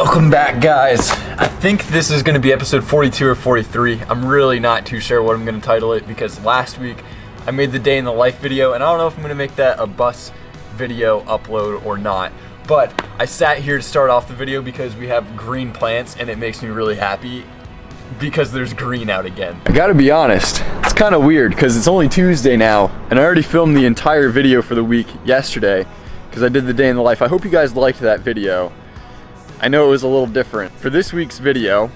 Welcome back, guys. I think this is going to be episode 42 or 43. I'm really not too sure what I'm going to title it because last week I made the day in the life video and I don't know if I'm going to make that a bus video upload or not. But I sat here to start off the video because we have green plants and it makes me really happy because there's green out again. I gotta be honest, it's kind of weird because it's only Tuesday now and I already filmed the entire video for the week yesterday because I did the day in the life. I hope you guys liked that video. I know it was a little different. For this week's video,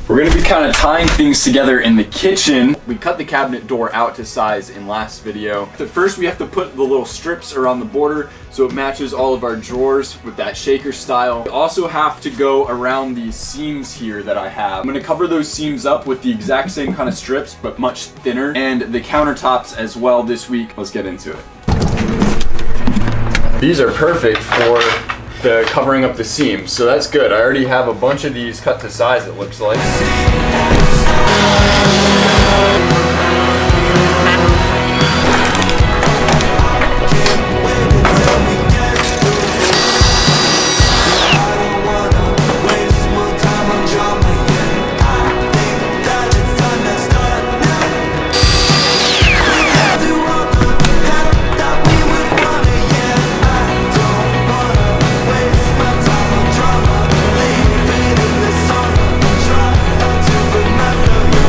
we're gonna be kind of tying things together in the kitchen. We cut the cabinet door out to size in last video. But first we have to put the little strips around the border so it matches all of our drawers with that shaker style. We also have to go around these seams here that I have. I'm gonna cover those seams up with the exact same kind of strips, but much thinner, and the countertops as well this week. Let's get into it. These are perfect for the covering up the seams, so that's good. I already have a bunch of these cut to size, it looks like.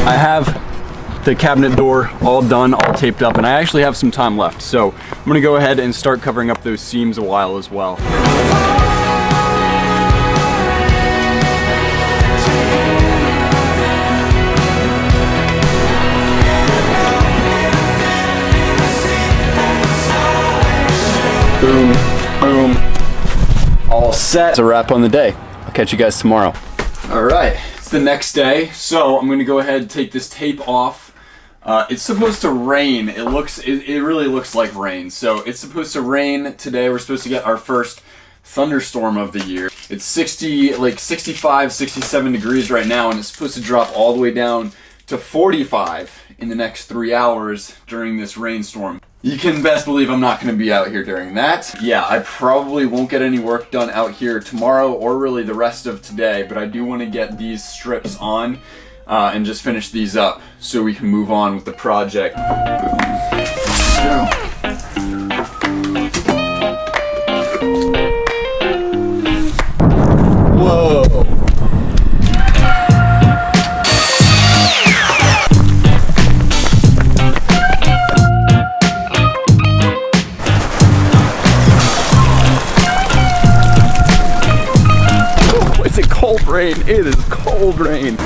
I have the cabinet door all done, all taped up, and I actually have some time left. So I'm gonna go ahead and start covering up those seams a while as well. Boom, boom, all set. It's a wrap on the day. I'll catch you guys tomorrow. All right. It's the next day, so I'm going to go ahead and take this tape off. It's supposed to rain. It really looks like rain. So it's supposed to rain today. We're supposed to get our first thunderstorm of the year. It's 65, 67 degrees right now, and it's supposed to drop all the way down to 45 in the next 3 hours during this rainstorm. You can best believe I'm not going to be out here during that. Yeah, I probably won't get any work done out here tomorrow or really the rest of today, but I do want to get these strips on and just finish these up so we can move on with the project. Whoa! Cold rain. It is cold rain.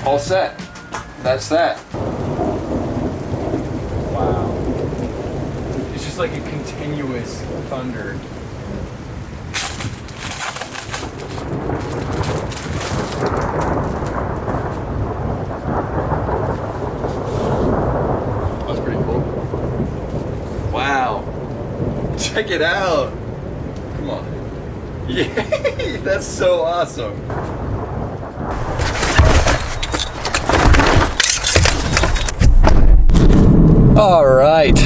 All set. That's that. Wow. It's just like a continuous thunder. That's pretty cool. Wow. Check it out. Come on. Yay! That's so awesome. All right.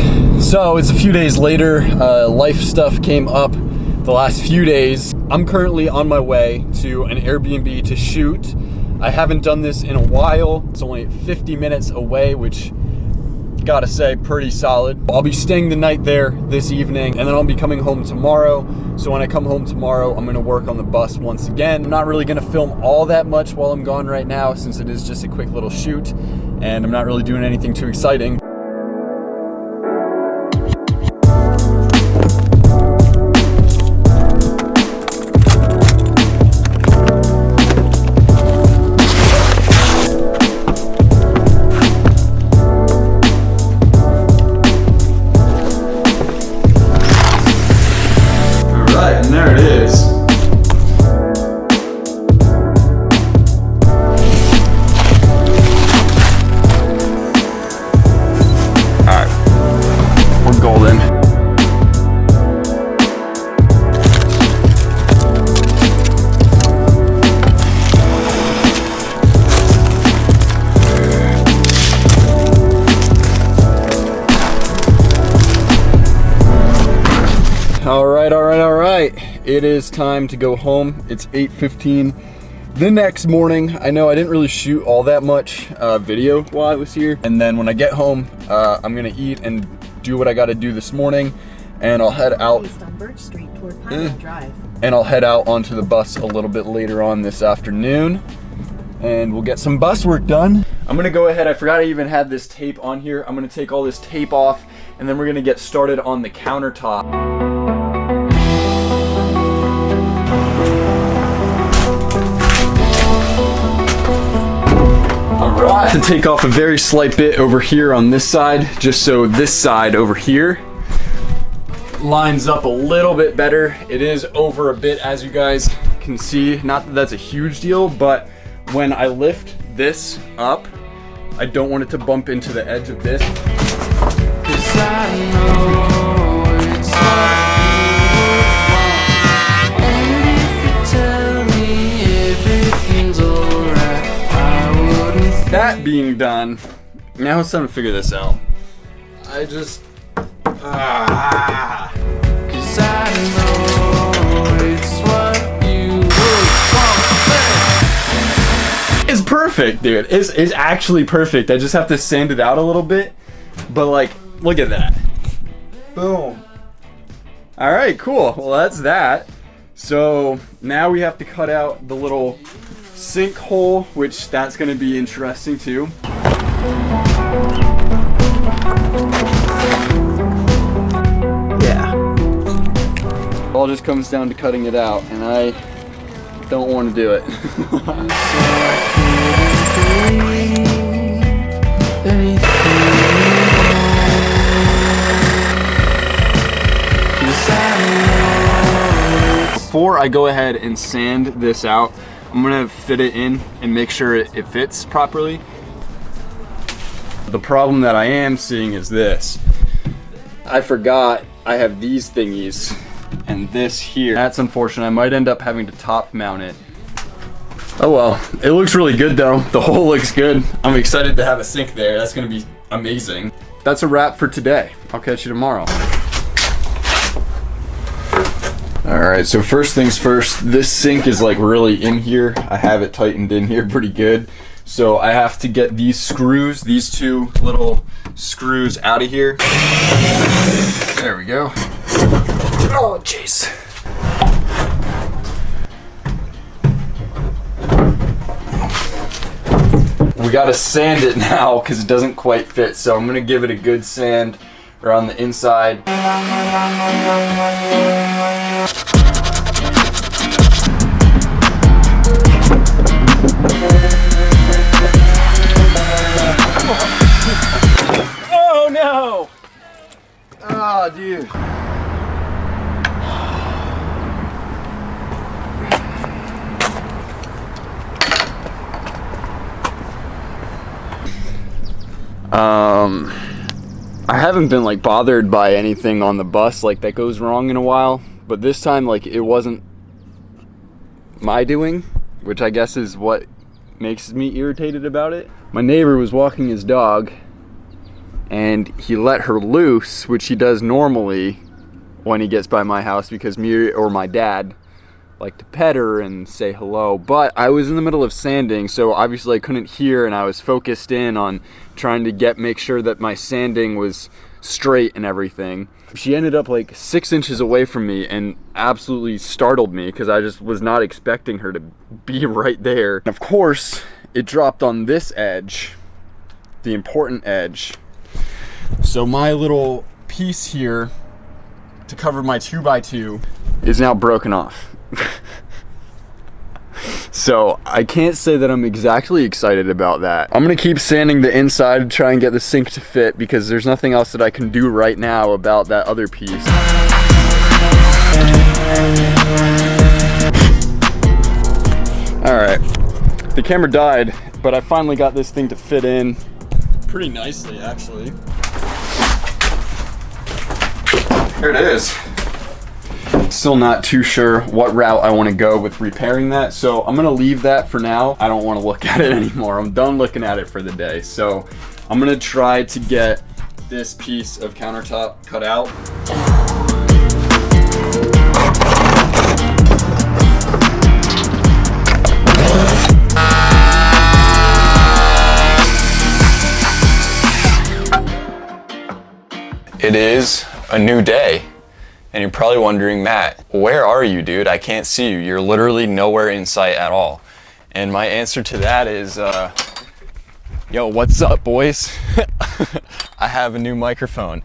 So it's a few days later. Life stuff came up the last few days. I'm currently on my way to an Airbnb to shoot. I haven't done this in a while. It's only 50 minutes away, which gotta say, pretty solid. I'll be staying the night there this evening and then I'll be coming home tomorrow. So when I come home tomorrow, I'm gonna work on the bus once again. I'm not really gonna film all that much while I'm gone right now since it is just a quick little shoot and I'm not really doing anything too exciting. And there it is. it is time to go home. It's 8:15 the next morning. I know I didn't really shoot all that much video while I was here. And then when I get home, I'm gonna eat and do what I gotta do this morning. And I'll head out. And I'll head out onto the bus a little bit later on this afternoon. And we'll get some bus work done. I'm gonna go ahead, I forgot I even had this tape on here. I'm gonna take all this tape off and then we're gonna get started on the countertop. Alright, to take off a very slight bit over here on this side, just so this side over here lines up a little bit better. It is over a bit, as you guys can see. Not that that's a huge deal, but when I lift this up, I don't want it to bump into the edge of this. 'Cause I know it's what you want. And if you tell me everything's alright, I wouldn't. That being done, now it's time to figure this out. I just 'cause I know it's what you want. It's perfect, dude. It's actually perfect. I just have to sand it out a little bit. But like, look at that. Boom. Alright, cool. Well, that's that. So now we have to cut out the little sink hole, which that's gonna be interesting too. It all just comes down to cutting it out, and I don't want to do it. Before I go ahead and sand this out, I'm gonna fit it in and make sure it fits properly. The problem that I am seeing is this. I forgot I have these thingies and this here. That's unfortunate. I might end up having to top mount it. Oh well, it looks really good though. The hole looks good. I'm excited to have a sink there. That's gonna be amazing. That's a wrap for today. I'll catch you tomorrow. All right, so first things first, this sink is like really in here. I have it tightened in here pretty good. So I have to get these screws, these two little screws out of here. There we go. Oh, jeez. We gotta sand it now because it doesn't quite fit. So I'm gonna give it a good sand around the inside. Oh no! Oh, dude. I haven't been like bothered by anything on the bus like that goes wrong in a while, but this time like it wasn't my doing, which I guess is what makes me irritated about it. My neighbor was walking his dog and he let her loose, which he does normally when he gets by my house because me or my dad like to pet her and say hello. But I was in the middle of sanding, so obviously I couldn't hear, and I was focused in on trying to make sure that my sanding was straight and everything. She ended up like 6 inches away from me and absolutely startled me because I just was not expecting her to be right there. And of course, it dropped on this edge, the important edge. So my little piece here to cover my 2x2 is now broken off. So I can't say that I'm exactly excited about that. I'm gonna keep sanding the inside to try and get the sink to fit because there's nothing else that I can do right now about that other piece. All right, the camera died, but I finally got this thing to fit in pretty nicely actually. Here it is. Still not too sure what route I want to go with repairing that, so I'm gonna leave that for now. I don't want to look at it anymore. I'm done looking at it for the day. So I'm gonna try to get this piece of countertop cut out. It is a new day, and you're probably wondering, Matt, where are you, dude? I can't see you. You're literally nowhere in sight at all. And my answer to that is, yo, what's up, boys? I have a new microphone.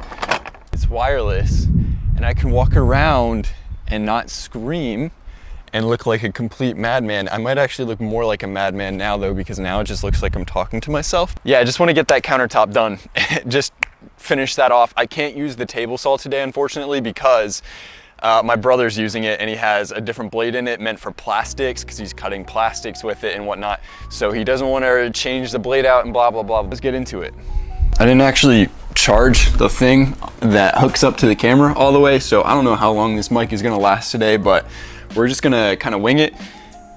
It's wireless, and I can walk around and not scream and look like a complete madman. I might actually look more like a madman now though, because now it just looks like I'm talking to myself. Yeah, I just want to get that countertop done. Just finish that off. I can't use the table saw today, unfortunately, because my brother's using it and he has a different blade in it meant for plastics, because he's cutting plastics with it and whatnot. So he doesn't want to change the blade out and blah, blah, blah. Let's get into it. I didn't actually charge the thing that hooks up to the camera all the way, so I don't know how long this mic is gonna last today, but we're just gonna kind of wing it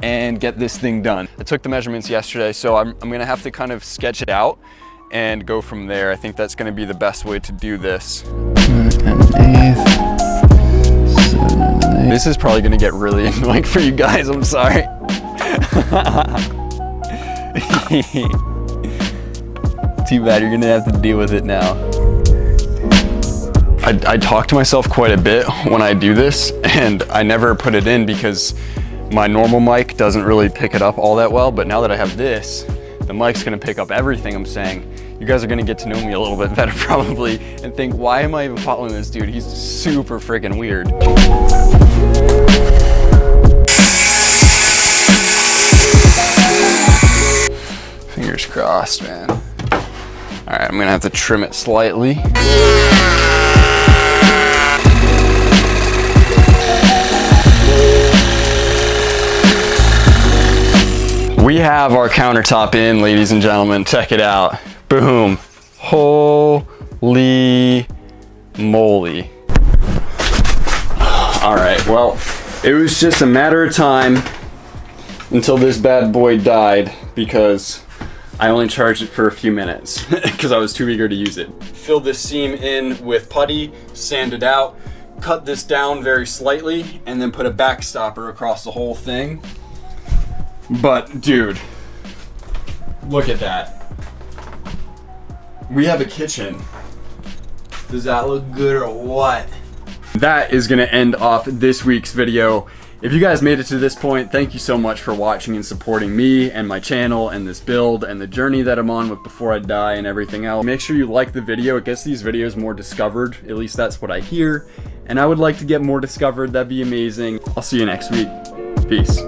and get this thing done. I took the measurements yesterday, so I'm gonna have to kind of sketch it out and go from there. I think that's gonna be the best way to do this. This is probably gonna get really annoying for you guys, I'm sorry. Too bad, you're gonna have to deal with it now. I talk to myself quite a bit when I do this, and I never put it in because my normal mic doesn't really pick it up all that well, but now that I have this, the mic's gonna pick up everything I'm saying. You guys are gonna get to know me a little bit better probably and think, why am I even following this dude? He's super freaking weird. Fingers crossed, man. All right, I'm gonna have to trim it slightly. We have our countertop in, ladies and gentlemen. Check it out. Boom. Holy moly. All right, well, it was just a matter of time until this bad boy died, because I only charged it for a few minutes because I was too eager to use it. Filled this seam in with putty, sanded out, cut this down very slightly, and then put a backstopper across the whole thing. But dude, look at that. We have a kitchen. Does that look good or what? That is gonna end off this week's video. If you guys made it to this point, thank you so much for watching and supporting me and my channel and this build and the journey that I'm on with Before I Die and everything else. Make sure you like the video. It gets these videos more discovered. At least that's what I hear. And I would like to get more discovered. That'd be amazing. I'll see you next week. Peace.